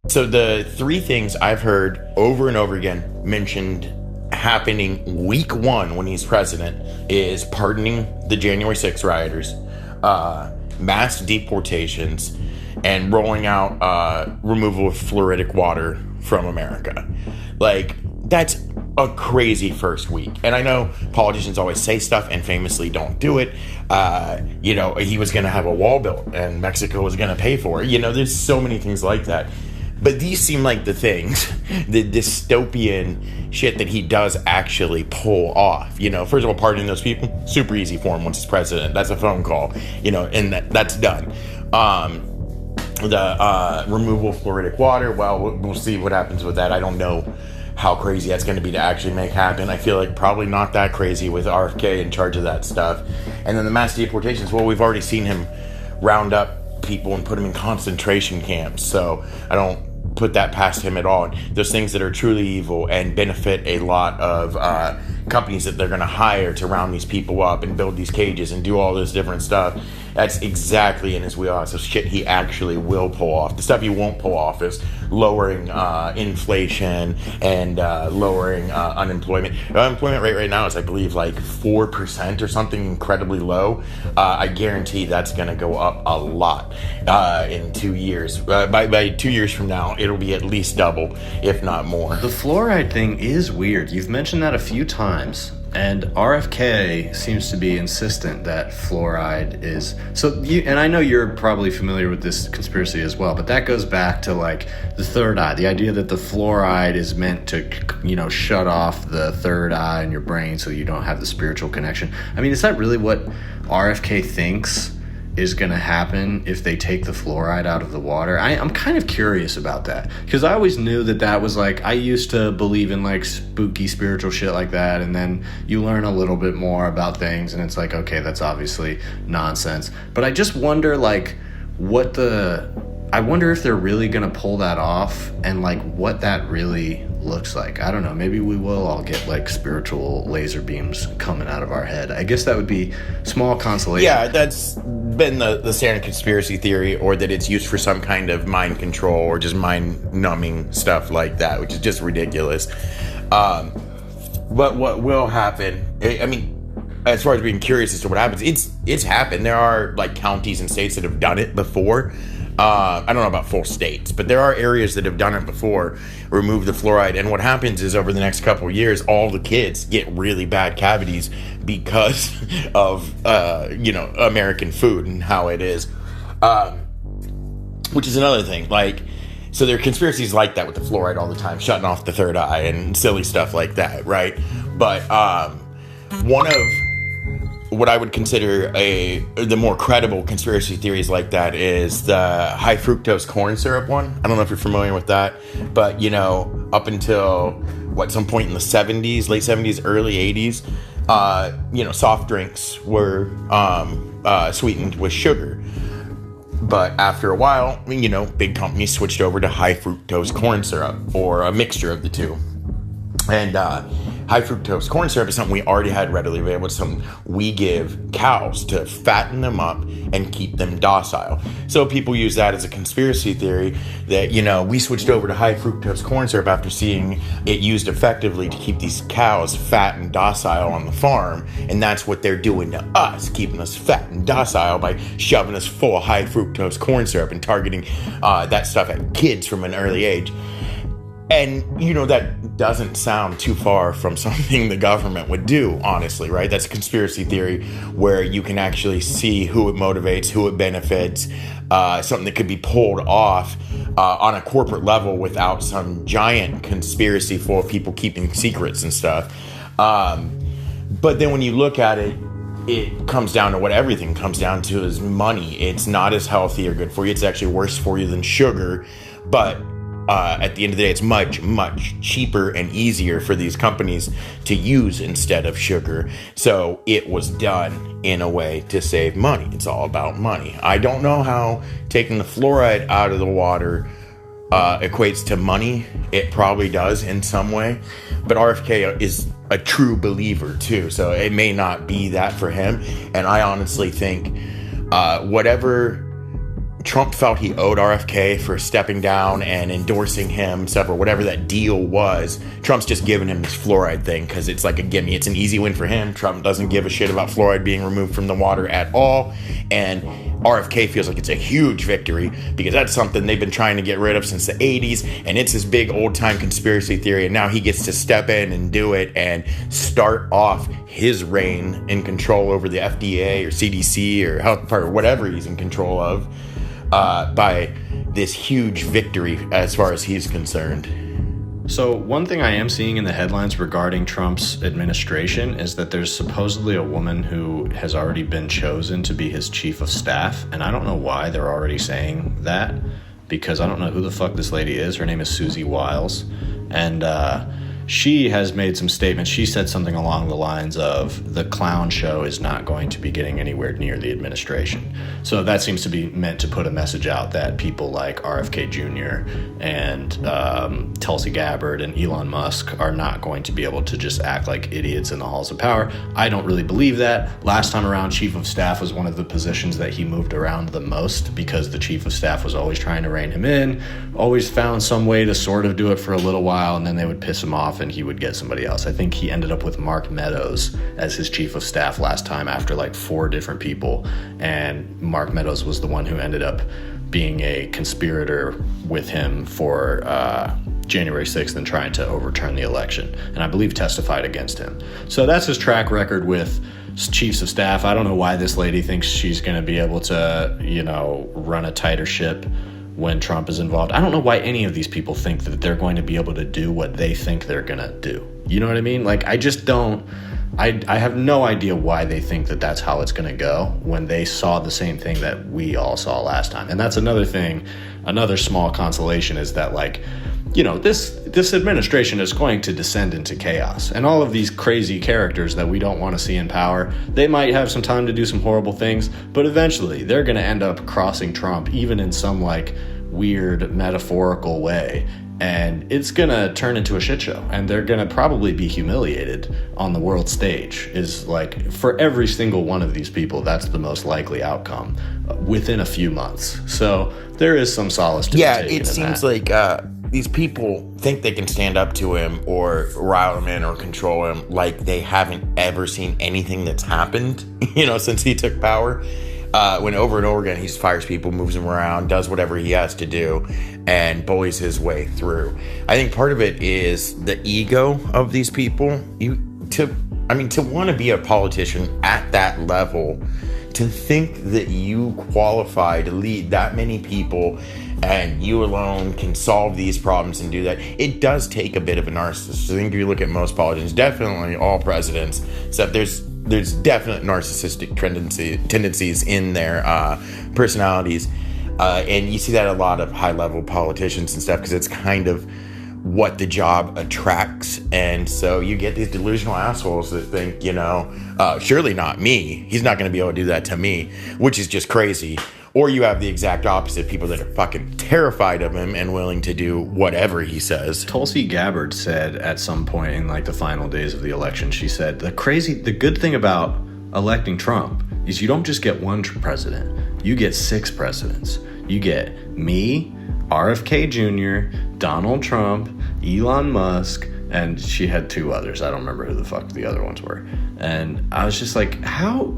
So the three things I've heard over and over again mentioned happening week one when he's president is pardoning the January 6th rioters, mass deportations, and rolling out removal of fluoridic water from America. Like, that's a crazy first week. And I know politicians always say stuff and famously don't do it. He was going to have a wall built and Mexico was going to pay for it. There's so many things like that. But these seem like the things, the dystopian shit that he does actually pull off. First of all, pardoning those people, super easy for him once he's president. That's a phone call, and that's done. The removal of fluoridic water, well, we'll see what happens with that. I don't know how crazy that's going to be to actually make happen. I feel like probably not that crazy with RFK in charge of that stuff. And then the mass deportations, well, we've already seen him round up people and put them in concentration camps. So I don't put that past him at all. Those things that are truly evil and benefit a lot of companies that they're going to hire to round these people up and build these cages and do all this different stuff. That's exactly in his wheelhouse. So shit he actually will pull off. The stuff he won't pull off is lowering inflation and lowering unemployment. The unemployment rate right now is, I believe, like 4% or something incredibly low. I guarantee that's going to go up a lot in 2 years. By 2 years from now, it'll be at least double, if not more. The fluoride thing is weird. You've mentioned that a few times. And RFK seems to be insistent that fluoride is... and I know you're probably familiar with this conspiracy as well, but that goes back to, like, the third eye. The idea that the fluoride is meant to, shut off the third eye in your brain so you don't have the spiritual connection. I mean, is that really what RFK thinks is going to happen if they take the fluoride out of the water? I'm kind of curious about that, because I always knew that was like, I used to believe in like spooky spiritual shit like that, and then you learn a little bit more about things and it's like, okay, that's obviously nonsense. But I just wonder, like, I wonder if they're really going to pull that off and like what that really looks like. I don't know. Maybe we will all get like spiritual laser beams coming out of our head. I guess that would be small consolation. Yeah, that's been the standard conspiracy theory, or that it's used for some kind of mind control or just mind numbing stuff like that, which is just ridiculous. But what will happen, I mean, as far as being curious as to what happens, it's happened. There are like counties and states that have done it before. I don't know about full states, but there are areas that have done it before, remove the fluoride. And what happens is, over the next couple of years, all the kids get really bad cavities because of, American food and how it is. Which is another thing. Like, so there are conspiracies like that with the fluoride all the time, shutting off the third eye and silly stuff like that, right? But one of what I would consider the more credible conspiracy theories like that is the high fructose corn syrup one. I don't know if you're familiar with that, but up until some point in the 70s, late 70s, early 80s, soft drinks were sweetened with sugar. But after a while, big companies switched over to high fructose corn syrup, or a mixture of the two. And high fructose corn syrup is something we already had readily available. It's something we give cows to fatten them up and keep them docile. So people use that as a conspiracy theory that, we switched over to high fructose corn syrup after seeing it used effectively to keep these cows fat and docile on the farm. And that's what they're doing to us, keeping us fat and docile by shoving us full of high fructose corn syrup and targeting that stuff at kids from an early age. And, that doesn't sound too far from something the government would do, honestly, right? That's a conspiracy theory where you can actually see who it motivates, who it benefits, something that could be pulled off on a corporate level without some giant conspiracy full of people keeping secrets and stuff. But then when you look at it, it comes down to what everything comes down to is money. It's not as healthy or good for you. It's actually worse for you than sugar. But at the end of the day, it's much, much cheaper and easier for these companies to use instead of sugar. So it was done in a way to save money. It's all about money. I don't know how taking the fluoride out of the water equates to money. It probably does in some way. But RFK is a true believer too. So it may not be that for him. And I honestly think whatever Trump felt he owed RFK for stepping down and endorsing him, stuff, or whatever that deal was. Trump's just giving him this fluoride thing because it's like a gimme. It's an easy win for him. Trump doesn't give a shit about fluoride being removed from the water at all. And RFK feels like it's a huge victory because that's something they've been trying to get rid of since the 80s. And it's this big old-time conspiracy theory. And now he gets to step in and do it and start off his reign in control over the FDA or CDC or health department, or whatever he's in control of. By this huge victory as far as he's concerned. So one thing I am seeing in the headlines regarding Trump's administration is that there's supposedly a woman who has already been chosen to be his chief of staff. And I don't know why they're already saying that, because I don't know who the fuck this lady is. Her name is Susie Wiles. And she has made some statements. She said something along the lines of the clown show is not going to be getting anywhere near the administration. So that seems to be meant to put a message out that people like RFK Jr. and Tulsi Gabbard and Elon Musk are not going to be able to just act like idiots in the halls of power. I don't really believe that. Last time around, chief of staff was one of the positions that he moved around the most because the chief of staff was always trying to rein him in, always found some way to sort of do it for a little while, and then they would piss him off and he would get somebody else. I think he ended up with Mark Meadows as his chief of staff last time after like 4 different people, and Mark Meadows was the one who ended up being a conspirator with him for January 6th and trying to overturn the election, and I believe testified against him. So that's his track record with chiefs of staff. I don't know why this lady thinks she's going to be able to, run a tighter ship when Trump is involved. I don't know why any of these people think that they're going to be able to do what they think they're going to do. You know what I mean? Like, I just don't. I have no idea why they think that that's how it's going to go when they saw the same thing that we all saw last time. And that's another thing, another small consolation is that, like, this administration is going to descend into chaos. And all of these crazy characters that we don't want to see in power, they might have some time to do some horrible things, but eventually they're going to end up crossing Trump, even in some, like, weird metaphorical way. And it's going to turn into a shit show. And they're going to probably be humiliated on the world stage. Is like, for every single one of these people, that's the most likely outcome within a few months. So there is some solace to be taken in that. Yeah, it seems like these people think they can stand up to him or rile him in or control him like they haven't ever seen anything that's happened, since he took power. When over and over again he just fires people, moves them around, does whatever he has to do, and bullies his way through. I think part of it is the ego of these people. To want to be a politician at that level, to think that you qualify to lead that many people and you alone can solve these problems and do that, it does take a bit of a narcissist. I think if you look at most politicians, definitely all presidents, except there's definite narcissistic tendencies in their personalities. And you see that a lot of high-level politicians and stuff because it's kind of what the job attracts. And so you get these delusional assholes that think, surely not me. He's not going to be able to do that to me, which is just crazy. Or you have the exact opposite, people that are fucking terrified of him and willing to do whatever he says. Tulsi Gabbard said at some point in like the final days of the election, she said, the good thing about electing Trump is you don't just get one president, you get 6 presidents. You get me, RFK Jr., Donald Trump, Elon Musk, and she had 2 others. I don't remember who the fuck the other ones were. And I was just like, how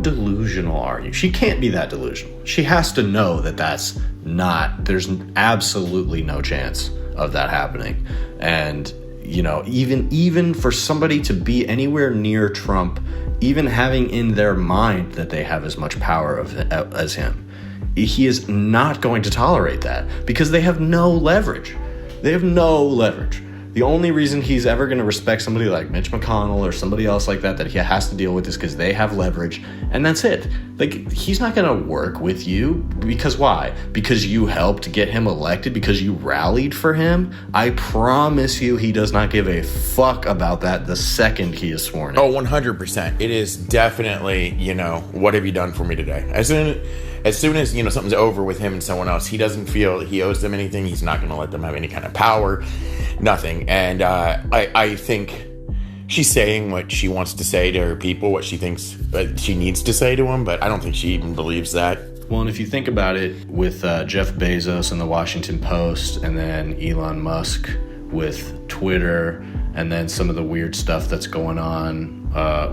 delusional are you? She can't be that delusional. She has to know that that's not, there's absolutely no chance of that happening. And, even for somebody to be anywhere near Trump, even having in their mind that they have as much power as him, he is not going to tolerate that because they have no leverage. They have no leverage. The only reason he's ever going to respect somebody like Mitch McConnell or somebody else like that he has to deal with is because they have leverage, and that's it. Like, he's not going to work with you because why? Because you helped get him elected, because you rallied for him? I promise you he does not give a fuck about that the second he is sworn in. Oh, 100%. It is definitely, what have you done for me today? As soon as, something's over with him and someone else, he doesn't feel he owes them anything. He's not going to let them have any kind of power, nothing. And I think she's saying what she wants to say to her people, what she thinks she needs to say to them, but I don't think she even believes that. Well, and if you think about it, with Jeff Bezos and the Washington Post, and then Elon Musk with Twitter, and then some of the weird stuff that's going on,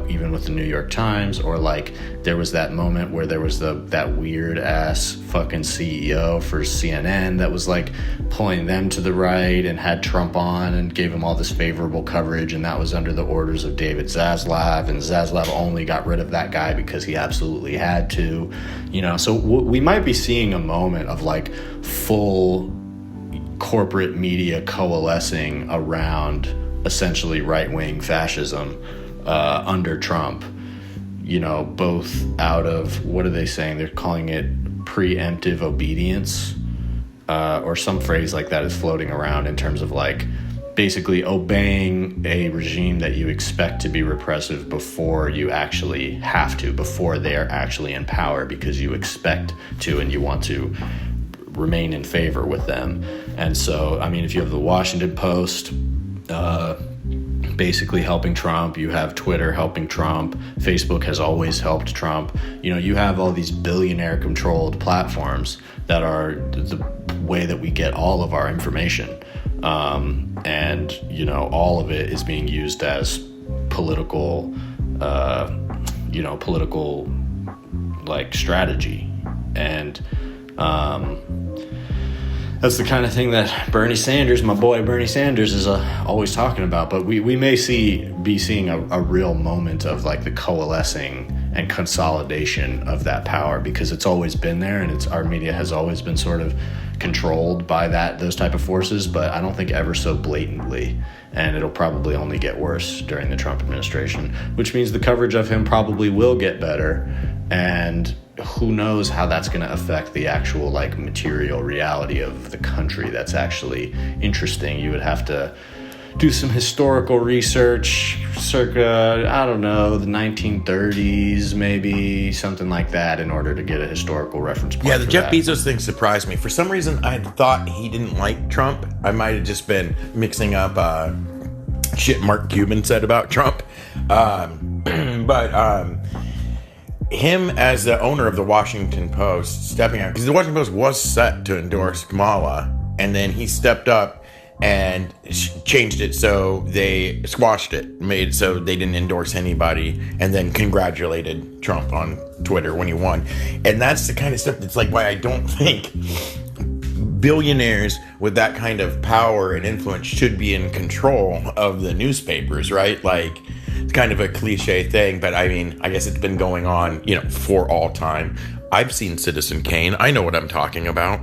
even with the New York Times, or like there was that moment where there was that weird ass fucking CEO for CNN that was like pulling them to the right and had Trump on and gave him all this favorable coverage, and that was under the orders of David Zaslav, and Zaslav only got rid of that guy because he absolutely had to, you know. So we might be seeing a moment of like full corporate media coalescing around essentially right-wing fascism under Trump, you know, both out of, what are they saying? They're calling it preemptive obedience, or some phrase like that is floating around in terms of like basically obeying a regime that you expect to be repressive before you actually have to, before they're actually in power, because you expect to and you want to remain in favor with them. And so, I mean, if you have the Washington Post basically helping Trump, you have Twitter helping Trump, Facebook has always helped Trump, you know, you have all these billionaire controlled platforms that are the way that we get all of our information, and you know, all of it is being used as political political like strategy. And that's the kind of thing that Bernie Sanders, my boy Bernie Sanders, is always talking about. But we may be seeing a real moment of like the coalescing and consolidation of that power, because it's always been there, and our media has always been sort of controlled by those type of forces, but I don't think ever so blatantly. And it'll probably only get worse during the Trump administration, which means the coverage of him probably will get better. And who knows how that's going to affect the actual like material reality of the country. That's actually interesting. You would have to do some historical research circa, I don't know, the 1930s, maybe something like that, in order to get a historical reference point. Yeah, the Jeff Bezos thing surprised me. For some reason, I thought he didn't like Trump. I might have just been mixing up shit Mark Cuban said about Trump. But him as the owner of the Washington Post stepping out, because the Washington Post was set to endorse Kamala, and then he stepped up and changed it so they squashed it, made it so they didn't endorse anybody, and then congratulated Trump on Twitter when he won. And that's the kind of stuff that's like why I don't think billionaires with that kind of power and influence should be in control of the newspapers, right? Like, it's kind of a cliche thing, but I mean, I guess it's been going on, you know, for all time. I've seen Citizen Kane. I know what I'm talking about.